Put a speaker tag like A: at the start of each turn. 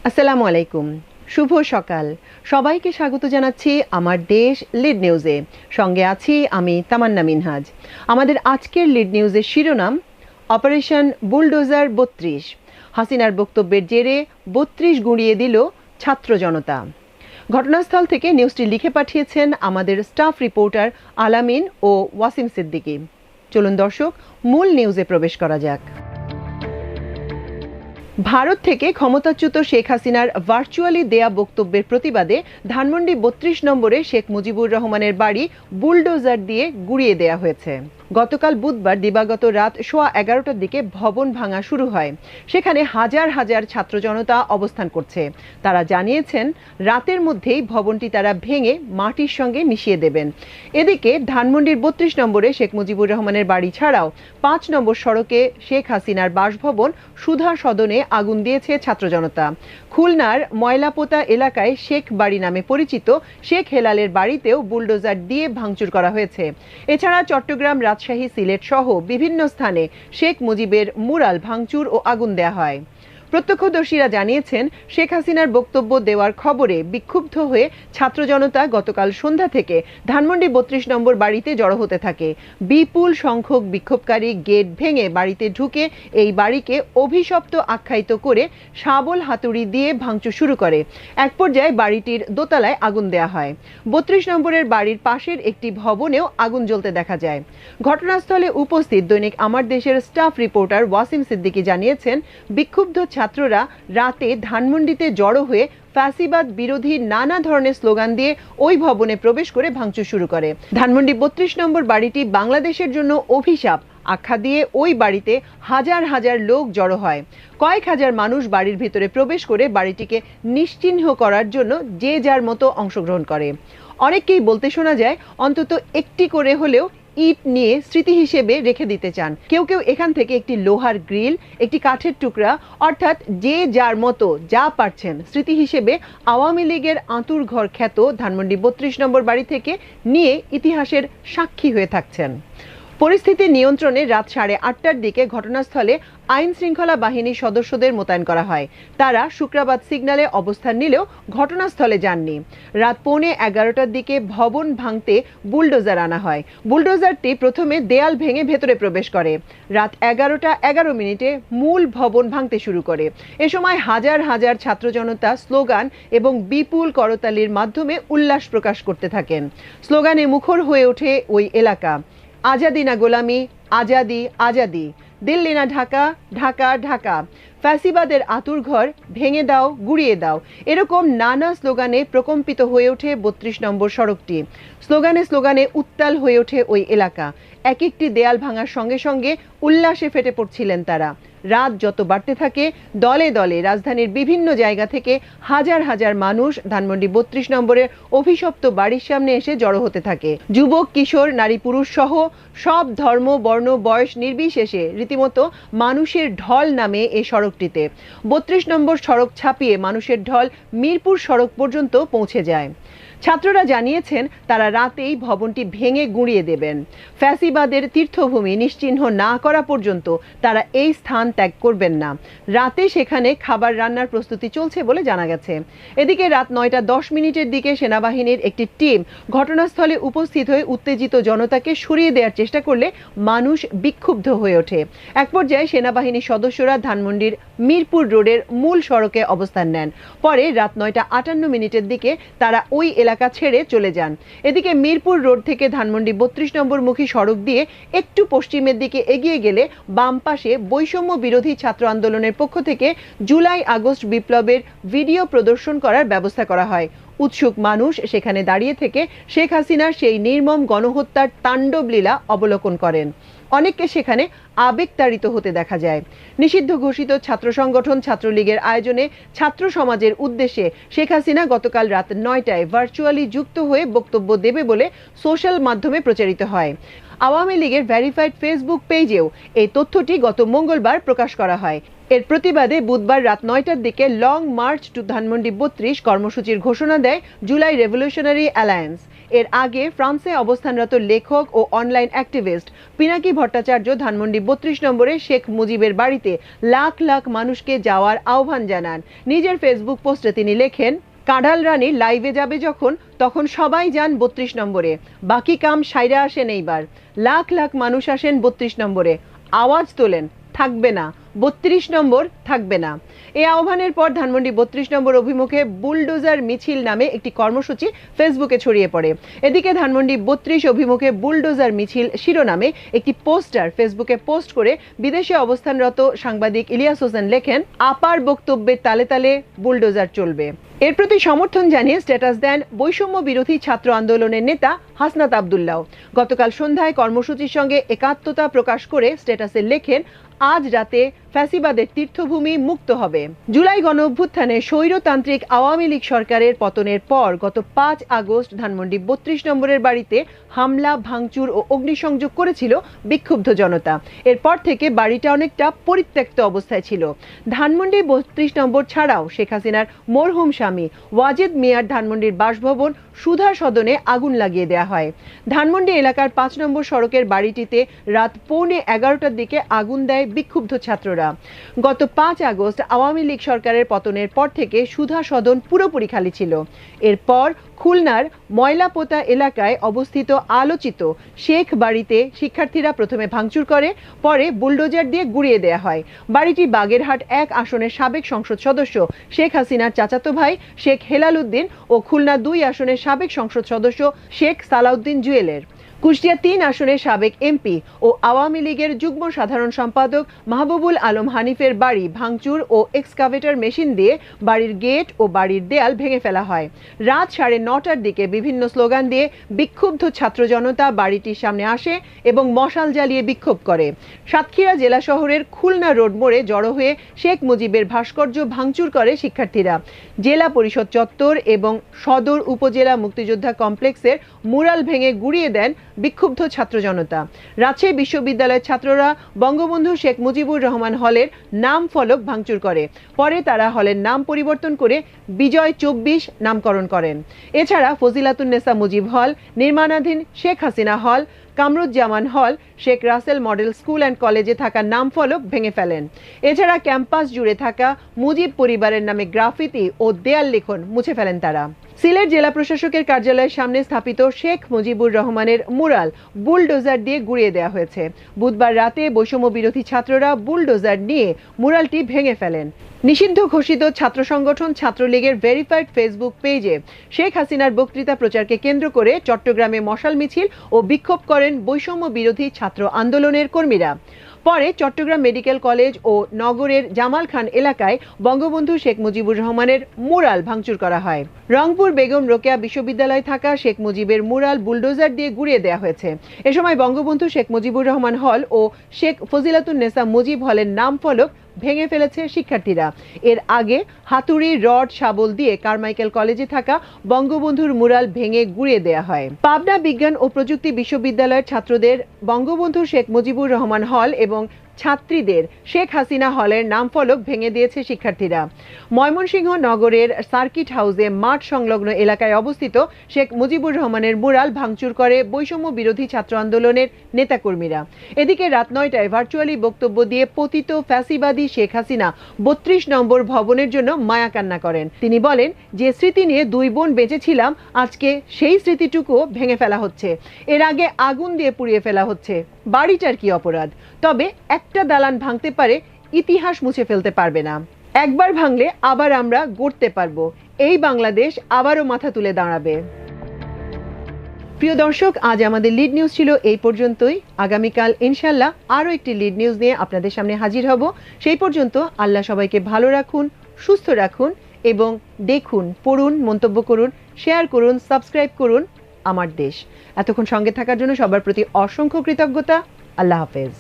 A: আসসালামু আলাইকুম। শুভ সকাল। সবাইকে স্বাগত জানাচ্ছি আমার দেশ লিড নিউজে। সঙ্গে আছি আমি তামান্না মিনহাজ। আমাদের আজকের লিড নিউজের শিরোনাম অপারেশন বুলডোজার ৩২। হাসিনার বক্তব্যের জেরে ৩২ গুঁড়িয়ে দিল ছাত্র জনতা। ঘটনাস্থল থেকে নিউজটি লিখে পাঠিয়েছেন আমাদের স্টাফ রিপোর্টার আলামিন ও ওয়াসিম সিদ্দিকী। চলুন দর্শক, মূল নিউজে প্রবেশ করা যাক। ভারত থেকে ক্ষমতাচ্যুত শেখ হাসিনার ভার্চুয়ালি দেয়া বক্তব্যের প্রতিবাদে ধানমন্ডি ৩২ নম্বরে শেখ মুজিবুর রহমানের বাড়ি বুলডোজার দিয়ে গুঁড়িয়ে দেয়া হয়েছে। গতকাল বুধবার দিবাগত রাত 11:15টার দিকে ভবন ভাঙা শুরু হয়। সেখানে হাজার হাজার ছাত্র জনতা অবস্থান করছে। তারা জানিয়েছেন রাতের মধ্যেই ভবনটি তারা ভেঙে মাটির সঙ্গে মিশিয়ে দেবেন। এদিকে ধানমন্ডির ৩২ নম্বরে শেখ মুজিবুর রহমানের বাড়ি ছাড়াও ৫ নম্বর সড়কে শেখ হাসিনার বাসভবন সুধা সদনে আগুন দিয়েছে ছাত্র জনতা। খুলনার ময়লাপোতা এলাকায় শেখ বাড়ি নামে পরিচিত শেখ হেলালের বাড়িতেও বুলডোজার দিয়ে ভাঙচুর করা হয়েছে। এছাড়া চট্টগ্রাম, রাজশাহী, সিলেট সহ বিভিন্ন স্থানে শেখ মুজিবের মুরাল ভাঙচুর ও আগুন দেয়া হয়। প্রত্যক্ষদর্শীরা জানিয়েছেন শেখ হাসিনার বক্তব্য দেওয়ার খবরে বিক্ষুব্ধ হয়ে ছাত্র জনতা গতকাল সন্ধ্যা থেকে ধানমন্ডি ৩২ নম্বর বাড়িতে জড়ো হতে থাকে। বিপুল সংখ্যক বিক্ষোভকারী গেট ভেঙে বাড়িতে ঢুকে এই বাড়িকে অভিশপ্ত আখ্যায়িত করে শাবল হাতুড়ি দিয়ে ভাঙচুর শুরু করে। এক পর্যায়ে বাড়িটির দোতলায় আগুন দেয়া হয়। ৩২ নম্বরের বাড়ির পাশের একটি ভবনেও আগুন জ্বলতে দেখা যায়। ঘটনাস্থলে উপস্থিত দৈনিক আমার দেশের স্টাফ রিপোর্টার ওয়াসিম সিদ্দিকী জানিয়েছেন, বিক্ষুব্ধ ছাত্ররা রাতে ধানমন্ডিতে জড়ো হয়ে ফ্যাসিবাদ বিরোধী নানা ধরনের স্লোগান দিয়ে ওই ভবনে প্রবেশ করে ভাঙচুর শুরু করে। ধানমন্ডি ৩২ নম্বর বাড়িটি বাংলাদেশের জন্য অভিশাপ আখ্যা দিয়ে ওই বাড়িতে হাজার হাজার লোক জড়ো হয়। কয়েক হাজার মানুষ বাড়ির ভিতরে প্রবেশ করে বাড়িটিকে নিশ্চিহ্ন করার জন্য যে যার মতো অংশগ্রহণ করে। অনেককেই বলতে শোনা যায় অন্তত একটি করে হলেও ইট নিয়ে স্মৃতি হিসেবে রেখে দিতে চান। কেউ কেউ এখান থেকে একটি লোহার গ্রিল, একটি কাঠের টুকরা, অর্থাৎ যে যার মতো যা পারছেন স্মৃতি হিসেবে আওয়ামী লীগের আঁতুর ঘর খ্যাত ধানমন্ডি ৩২ নম্বর বাড়ি থেকে নিয়ে ইতিহাসের সাক্ষী হয়ে থাকছেন। পরিস্থিতি নিয়ন্ত্রণে রাত 8:30টার দিকে ঘটনাস্থলে আইন শৃঙ্খলা বাহিনীর সদস্যদের মোতায়েন করা হয়। তারা শুক্রাবাদ সিগন্যালে অবস্থান নিলেও ঘটনাস্থলে যাননি। রাত 11:15টার দিকে ভবন ভাঙতে বুলডোজার আনা হয়। বুলডোজারটি প্রথমে দেয়াল ভেঙে ভেতরে প্রবেশ করে। রাত 11:11 মূল ভবন ভাঙতে শুরু করে। এ সময় হাজার হাজার ছাত্র জনতা স্লোগান এবং বিপুল করতালির মাধ্যমে উল্লাস প্রকাশ করতে থাকেন। স্লোগানে মুখর হয়ে ওঠে ওই এলাকা। আজাদি না গোলামি, আজাদি আজাদি, দিল্লি না ঢাকা, ঢাকা ঢাকা, ফ্যাসিবাদের আঁতুড়ঘর ভেঙে দাও, গুঁড়িয়ে দাও, এরকম নানা স্লোগানে প্রকম্পিত হয়ে ওঠে ৩২ নম্বর সড়কটি। স্লোগানে স্লোগানে উত্তাল হয়ে ওঠে ওই এলাকা। এক একটি দেয়াল ভাঙার সঙ্গে সঙ্গে উল্লাসে ফেটে পড়ছিলেন তারা। রাত যত বাড়তে থাকে দলে দলে রাজধানীর বিভিন্ন জায়গা থেকে হাজার হাজার মানুষ ধানমন্ডি ৩২ নম্বরের অভিশপ্ত বাড়ির সামনে এসে জড়ো হতে থাকে। যুবক, কিশোর, নারী, পুরুষ সহ সব ধর্ম, বর্ণ, বয়স নির্বিশেষে রীতিমতো মানুষের ঢল নামে এই সড়কটিতে। ৩২ নম্বর সড়ক ছাপিয়ে মানুষের ঢল মিরপুর সড়ক পর্যন্ত পৌঁছে যায়। ছাত্ররা জানিয়েছেন তারা রাতেই ভবনটি ভেঙে গুঁড়িয়ে দেবেন। ফ্যাসিবাদের তীর্থভূমি নিশ্চিহ্ন না করা পর্যন্ত তারা এই স্থান ত্যাগ করবেন না। রাতে সেখানে খাবার রান্নার প্রস্তুতি চলছে বলে জানা গেছে। এদিকে রাত 9:10 দিকে সেনাবাহিনীর একটি টিম ঘটনাস্থলে উপস্থিত হয়ে উত্তেজিত জনতাকে সরিয়ে দেওয়ার চেষ্টা করলে মানুষ বিক্ষুব্ধ হয়ে ওঠে। এক পর্যায়ে সেনাবাহিনীর সদস্যরা ধানমন্ডির মিরপুর রোডের মূল সড়কে অবস্থান নেন। পরে রাত 9:58 দিকে তারা ওই এলাকা ছেড়ে চলে যান। এদিকে মিরপুর রোড থেকে ধানমন্ডি ৩২ নম্বর মুখী সড়ক দিয়ে একটু পশ্চিমের দিকে এগিয়ে গেলে বাম পাশে বৈষম্য বিরোধী ছাত্র আন্দোলনের পক্ষ থেকে জুলাই আগস্ট বিপ্লবের ভিডিও প্রদর্শন করার ব্যবস্থা করা হয়। উৎসুক মানুষ সেখানে দাঁড়িয়ে থেকে শেখ হাসিনার সেই নির্মম গণহত্যার তাণ্ডব লীলা অবলোকন করেন। অনেককে সেখানে আবেগতাড়িত হতে দেখা যায়। নিষিদ্ধ ঘোষিত ছাত্র সংগঠন ছাত্রলীগের আয়োজনে ছাত্র সমাজের উদ্দেশ্যে শেখ হাসিনা গতকাল রাত 9টায় ভার্চুয়ালি যুক্ত হয়ে বক্তব্য দেবে বলে সোশ্যাল মাধ্যমে প্রচারিত হয়। আওয়ামী লীগের ভেরিফাইড ফেসবুক পেজেও এই তথ্যটি গত মঙ্গলবার প্রকাশ করা হয়। এর প্রতিবাদে বুধবার রাত ৯টার দিকে লং মার্চ টু ধানমন্ডি ৩২ কর্মসূচির ঘোষণা দেয় জুলাই রেভলিউশনারি অ্যালায়েন্স। এর আগে ফ্রান্সে অবস্থানরত লেখক ও অনলাইন অ্যাক্টিভিস্ট পিনাকি ভট্টাচার্য ধানমন্ডি ৩২ নম্বরে শেখ মুজিবের বাড়িতে লাখ লাখ মানুষকে যাওয়ার আহ্বান জানান। নিজের ফেসবুক পোস্টে তিনি লেখেন, কাঁঠাল রানী লাইভে যাবে যখন তখন সবাই যান ৩২ নম্বরে, বাকি কাম সাইরা আসেন এইবার। লাখ লাখ মানুষ আসেন ৩২ নম্বরে, আওয়াজ তোলেন, থাকবে না ৩২ নম্বর, থাকবে না। এই আহ্বানের পর ধানমন্ডি ৩২ নম্বর অভিমুখে বুলডোজার মিছিল নামে একটি কর্মসূচি ফেসবুকে ছড়িয়ে পড়ে। এদিকে ধানমন্ডি ৩২ অভিমুখে বুলডোজার মিছিল শিরোনামে একটি পোস্টার ফেসবুকে পোস্ট করে বিদেশে অবস্থানরত সাংবাদিক ইলিয়াস হোসেন লেখেন, আপার বক্তব্যের তালে তালে বুলডোজার চলবে। এর প্রতি সমর্থন জানিয়ে স্ট্যাটাস দেন বৈষম্য বিরোধী ছাত্র আন্দোলনের নেতা হাসনাত আব্দুল্লাহ। গতকাল সন্ধ্যায় কর্মসূচির সঙ্গে একাত্মতা প্রকাশ করে স্ট্যাটাসে লেখেন, আজ রাতে ফ্যাসিবাদের তীর্থভূমি মুক্ত হবে। জুলাই গণ অভ্যুত্থানে স্বৈরতান্ত্রিক আওয়ামী লীগ সরকারের পতনের পর গত ৫ আগস্ট ধানমন্ডি ৩২ নম্বরের বাড়িতে হামলা, ভাঙচুর ও অগ্নিসংযোগ করেছিল বিক্ষুব্ধ জনতা। এরপর থেকে বাড়িটা অনেকটা পরিত্যক্ত অবস্থায় ছিল। ধানমন্ডি ৩২ নম্বর ছাড়াও শেখ হাসিনার মরহুম স্বামী ওয়াজেদ মিয়ার ধানমন্ডির বাসভবন সুধা সদনে আগুন লাগিয়ে দেওয়া হয়। ধানমন্ডি এলাকার ৫ নম্বর সড়কের বাড়িটিতে রাত 11:15টার দিকে আগুন দেয় বিক্ষুব্ধ ছাত্ররা। গত ৫ আগস্ট আওয়ামী লীগ সরকারের পতনের পর থেকে সুধা সদন পুরোপুরি খালি ছিল। এরপর খুলনার ময়লাপোতা এলাকায় অবস্থিত আলোচিত শেখ বাড়িতে শিক্ষার্থীরা প্রথমে ভাঙচুর করে, পরে বুলডোজার দিয়ে গুড়িয়ে দেওয়া হয়। বাড়িটি বাগেরহাট ১ আসনের সাবেক সংসদ সদস্য শেখ হাসিনার চাচাতো ভাই শেখ হেলাল উদ্দিন ও খুলনা ২ আসনের সাবেক সংসদ সদস্য শেখ সালাউদ্দিন জুয়েলের। কুষ্টিয়া ৩ আসনের সাবেক এমপি ও আওয়ামী লীগের যুগ্ম সাধারণ সম্পাদক মাহবুবুল আলম হানিফের বাড়ি ভাঙচুর ও এক্সকাভেটর মেশিন দিয়ে বাড়ির গেট ও বাড়ির দেয়াল ভেঙে ফেলা হয়। রাত ৯:৩০টার দিকে বিভিন্ন স্লোগান দিয়ে বিক্ষুব্ধ ছাত্র জনতা বাড়িটির সামনে আসে এবং মশাল জ্বালিয়ে বিক্ষোভ করে। সাতক্ষীরা জেলা শহরের খুলনা রোড মোড়ে জড়ো হয়ে শেখ মুজিবের ভাস্কর্য ভাঙচুর করে শিক্ষার্থীরা। জেলা পরিষদ চত্বর এবং সদর উপজেলা মুক্তিযোদ্ধা কমপ্লেক্সের মুরাল ভেঙে গুড়িয়ে দেন বিক্ষুব্ধ ছাত্র জনতা। রাজশাহী বিশ্ববিদ্যালয়ের ছাত্ররা বঙ্গবন্ধু শেখ মুজিবুর রহমান হলের নাম ফলক ভাঙচুর করে। পরে তারা হলের নাম পরিবর্তন করে বিজয় ২৪ নামকরণ করেন। এছাড়া ফজিলাতুন্নেসা মুজিব হল, নির্মাণাধীন শেখ হাসিনা হল, কামরুজ্জামান হল, Sheikh Russel model school and কলেজে থাকা নাম ফলক ভেঙে ফেলেন। এছাড়া ক্যাম্পাস জুড়ে থাকা মুজিব পরিবারের নামে গ্রাফিতি ও দেয়াল লিখন মুছে ফেলেন তারা। সিলেট জেলা প্রশাসকের কার্যালয়ের সামনে স্থাপিত শেখ মুজিবুর রহমানের মুরাল বুলডোজার দিয়ে গুড়িয়ে দেওয়া হয়েছে। বুধবার রাতে বৈষম্য বিরোধী ছাত্ররা বুলডোজার নিয়ে মুরালটি ভেঙে ফেলেন। নিষিদ্ধ ঘোষিত ছাত্র সংগঠন ছাত্রলীগের ভেরিফাইড ফেসবুক পেজে শেখ হাসিনার বক্তৃতা প্রচারকে কেন্দ্র করে চট্টগ্রামে মশাল মিছিল ও বিক্ষোভ করেন বৈষম্য বিরোধী ছাত্র আন্দোলনের কর্মীরা। পরে চট্টগ্রাম মেডিকেল কলেজ ও নগরের জামাল খান এলাকায় বঙ্গবন্ধু শেখ মুজিবুর রহমানের মুরাল ভাঙচুর করা হয়। রংপুর বেগম রোকেয়া বিশ্ববিদ্যালয়ে থাকা শেখ মুজিবের মুরাল বুলডোজার দিয়ে গুড়িয়ে দেওয়া হয়েছে। এ সময় বঙ্গবন্ধু শেখ মুজিবুর রহমান হল ও শেখ ফজিলাতুন্নেসা মুজিব হলের নাম ফলক ভেঙে ফেলেছে শিক্ষার্থীরা। এর আগে হাতুড়ি, রড, শাবল দিয়ে কারমাইকেল কলেজে থাকা বঙ্গবন্ধুর মুরাল ভেঙে গুড়িয়ে দেওয়া হয়। পাবনা বিজ্ঞান ও প্রযুক্তি বিশ্ববিদ্যালয়ের ছাত্রদের বঙ্গবন্ধু শেখ মুজিবুর রহমান হল এবং ছাত্রীদের শেখ হাসিনা হলের নাম ফলক ভেঙে দিয়েছে শিক্ষার্থীরা। ময়মনসিংহ নগরের সার্কিট হাউসে মাঠ সংলগ্ন এলাকায় অবস্থিত শেখ মুজিবুর রহমানের মুরাল ভাঙচুর করে বৈষম্য বিরোধী ছাত্র আন্দোলনের নেতাকর্মীরা। এদিকে রাত ৯টায় ভার্চুয়ালি বক্তব্য দিয়ে পতিত ফ্যাসিবাদী শেখ হাসিনা ৩২ নম্বর ভবনের জন্য মায়া কান্না করেন। তিনি বলেন, যে স্মৃতি নিয়ে ২ বোন বেঁচেছিলাম, আজকে সেই স্মৃতিটুকুও ভেঙে ফেলা হচ্ছে। এর আগে আগুন দিয়ে পুড়িয়ে ফেলা হচ্ছে। বাড়িটার কি অপরাধ? তবে একটা দালান ভাঙতে পারে, ইতিহাস মুছে ফেলতে পারবে না। একবার ভাঙলে আবার আমরা গড়তে পারবো। এই বাংলাদেশ আবারও মাথা তুলে দাঁড়াবে। প্রিয় দর্শক, আজ আমাদের লিড নিউজ ছিল এই পর্যন্তই। আগামীকাল ইনশাল্লাহ আরও একটি লিড নিউজ নিয়ে আপনাদের সামনে হাজির হব। সেই পর্যন্ত আল্লাহ সবাইকে ভালো রাখুন, সুস্থ রাখুন এবং দেখুন, পড়ুন, মন্তব্য করুন, শেয়ার করুন, সাবস্ক্রাইব করুন আমার দেশ। এতক্ষণ সঙ্গে থাকার জন্য সবার প্রতি অসংখ্য কৃতজ্ঞতা। আল্লাহ হাফেজ।